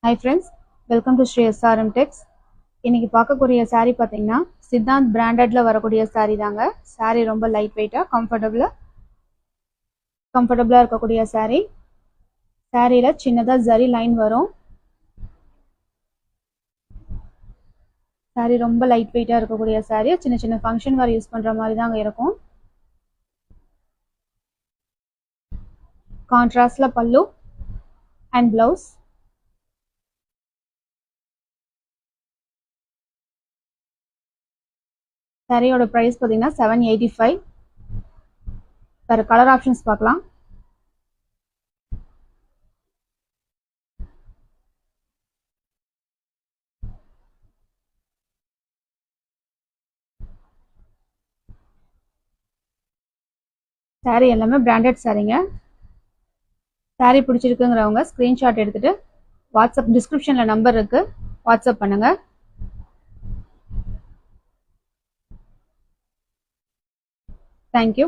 Hi friends, welcome to Sri SRM Techs. இன்னைக்கு பார்க்கக்கூடிய saree பார்த்தீங்கன்னா சித்தாந்த் பிராண்டட்ல வரக்கூடிய saree தாங்க. saree ரொம்ப லைட் வெயிட்டா கம்ஃபர்ட்டபிளா இருக்கக்கூடிய saree. சாரீல சின்னதா ஜரி லைன் வரும். saree ரொம்ப லைட் வெயிட்டா இருக்கக்கூடிய saree. சின்ன சின்ன ஃபங்க்ஷன் வேர் யூஸ் பண்ற மாதிரி தாங்க இருக்கும். கான்ட்ராஸ்ட்ல பல்லு and blouse. சாரியோட பிரைஸ் பார்த்தீங்கன்னா 785. வேற கலர் ஆப்ஷன்ஸ் பார்க்கலாம். சாரி எல்லாமே பிராண்டட் சாரிங்க. சாரி பிடிச்சிருக்குங்கிறவங்க ஸ்கிரீன்ஷாட் எடுத்துட்டு வாட்ஸ்அப் டிஸ்கிரிப்ஷன்ல நம்பர் இருக்கு, வாட்ஸ்அப் பண்ணுங்க. தேங்க்யூ.